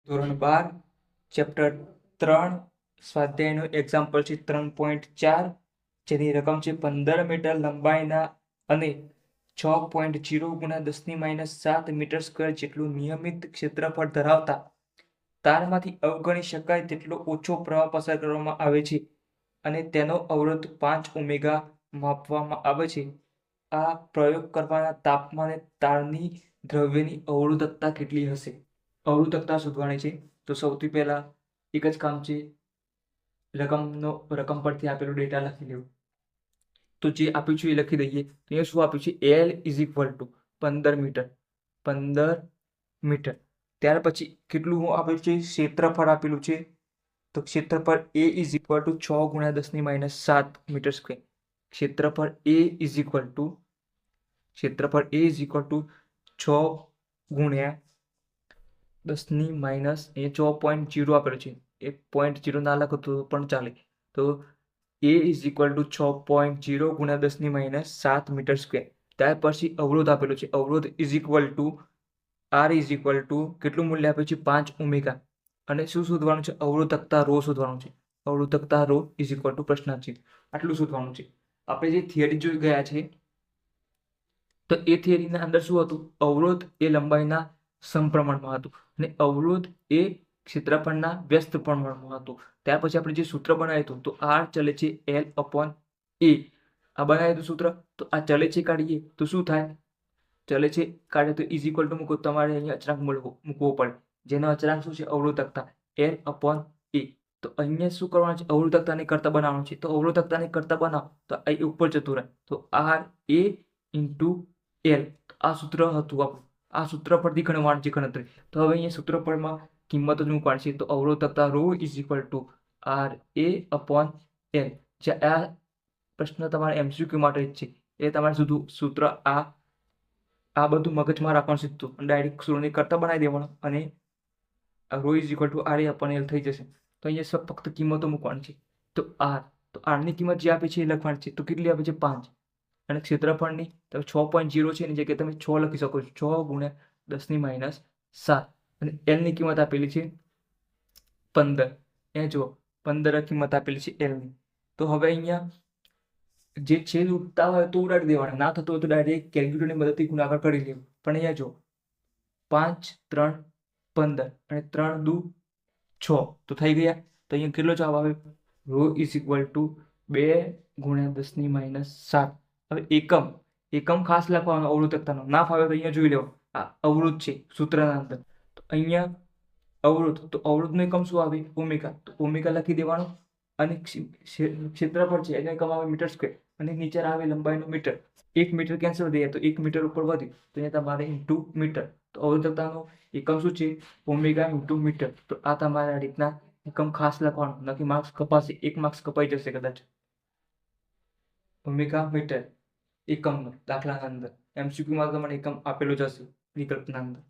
ધોરણ 12 chapter 3 સ્વાધ્યાયનું example છે 3.4 જેની રકમ છે 15 મીટર લંબાઈના અને 6.0 ગુણ્યા 10⁻7 મીટર સ્ક્વેર જેટલું નિયમિત ક્ષેત્રફળ ધરાવતા તારમાંથી અવગણી શકાય તેટલો ઓછો પ્રવાહ પસાર કરવામાં આવે છે અને તેનો અવરોધ 5 ઓમેગા માપવામાં આવે છે. આ પ્રયોગ કરવાના તાપમાને તારની દ્રવ્યની અવરોધકતા કેટલી હશે? અવરોધકતા શોધવાની છે. તો સૌથી પહેલા એક જ કામ છે, રકમ પરથી આપેલો ડેટા લખી લેવો. તો જે આપ્યું છે એ લખી દઈએ. તો અહીંયા શું આપ્યું છે? L is equal to 15 metre. 15 metre. ત્યાર પછી કેટલું આપેલું છે? ક્ષેત્રફળ આપેલું છે. તો ક્ષેત્રફળ A ઇઝ ઇક્વલ ટુ 6 ગુણ્યા 10⁻7 મીટર સ્ક્વેર. ક્ષેત્રફળ A ઇઝ ઇક્વલ ટુ 6 ગુણ્યા 10⁻6.0 આપેલું છે. 1.0 ના લખો તો પણ ચાલે. તો A ઇઝ ઇક્વલ ટુ 6.0 ગુણ્યા 10⁻7 મીટર સ્ક્વેર. ત્યાર પછી અવરોધ આપેલો છે. અવરોધ is equal two R is equal two કેટલું મૂલ્ય આપ્યું છે? 5 ઓમેગા. અને શું શોધવાનું છે? અવરોધકતા રો શોધવાનું છે. અવરોધકતા રો ઇઝ ઇક્વલ ટુ પ્રશ્નાર્થ. આટલું શોધવાનું છે. આપણે જે થિયરી જોઈ ગયા છે તો એ થિયરીના અંદર શું હતું? અવરોધ એ લંબાઈના સમપ્રમાણમાં હતું અને અવરોધ એ ક્ષેત્રફળના વ્યસ્ત પ્રમાણમાં હતું. ત્યાર પછી આપણે જે સૂત્ર બનાવ્યું હતું તો R ચલે છે L/A. આ બનાવ્યું હતું સૂત્ર. તો આ ચલે છે કાઢીએ તો શું થાય? ચલે છે કાઢે તો ઇઝ ઇક્વલ ટુ મૂકો. તમારે અહીંયા અચળાંક મૂકવો પડે. જેનો અચળાંક શું છે? અવરોધકતા L/A. તો અહીંયા શું કરવાનું છે? અવરોધકતાને કરતા બનાવવાનું છે. તો અવરોધકતાને કરતા બનાવો તો આ ઉપર જતું રહે. તો RA ઇન્ટુ L. આ સૂત્ર હતું આપણું. આ સૂત્ર પરથી ગણવાની છે ગણતરી. તો હવે અહીંયા સૂત્ર પરમાં કિંમત જ મૂકવાની છે. તો અવરોધકતા rho is equal to RA/L. જે આ પ્રશ્ન તમારે MCQ માટે જ છે. એ તમારે સીધું સૂત્ર આ બધું મગજમાં રાખવાનું સીધું ડાયરેક્ટ સૂત્રની કરતા બનાવી દેવાનું અને row is equal to RA/L થઈ જશે. તો અહીંયા ફક્ત કિંમતો મૂકવાની છે. તો આરની કિંમત જે આપી છે એ લખવાની છે. તો કેટલી આપી છે? 5. અને ક્ષેત્રફળની તમે 6.0 છે એની જગ્યાએ તમે 6 લખી શકો છો. 6 ગુણ્યા 10⁻7. અને Lની કિંમત આપેલી છે 15. અહીંયા જુઓ 15 કિંમત આપેલી છે Lની. તો હવે અહીંયા જે છેદ ઉડતા હોય તો ઉડાડી દેવાના, ના થતું હોય તો ડાયરેક્ટ કેલ્ક્યુલેટરની મદદથી ગુણાકાર કરી લેવું. પણ અહીંયા જો 5, 3, 15 અને 3 દુ 6 તો થઈ ગયા. તો અહીંયા કેટલો જવાબ આવે? રો ઇઝ ઇક્વલ ટુ 2 ગુણ્યા 10⁻7. હવે એકમ ખાસ લખવાનો અવરોધકતાનો. ના ફાવે તો અહીંયા જોઈ લેવો. આ અવરોધ છે સૂત્રના અંદર. તો અહીંયા અવરોધ, તો અવરોધનો એકમ શું આવે? ઓમેગા. તો ઓમેગા લખી દેવાનો. અને ક્ષેત્રફળ છે એનો એકમ આવે મીટર સ્ક્વેર અને નીચે આવે લંબાઈનો મીટર. 1 મીટર કેન્સલ થઈ જાય તો 1 મીટર ઉપર વધ્યું તો અહીંયા તમારે ઇન્ટુ મીટર. તો અવરોધકતાનો એકમ શું છે? Omega into metre. તો આ તમારે આ રીતના એકમ ખાસ લખવાનો, નક્કી માર્ક્સ કપાશે. 1 માર્ક્સ કપાઈ જશે કદાચ. ઓમેગા મીટર એકમનો દાખલાના અંદર. MCQ માં તમને એકમ આપેલો જ હશે વિકલ્પના અંદર.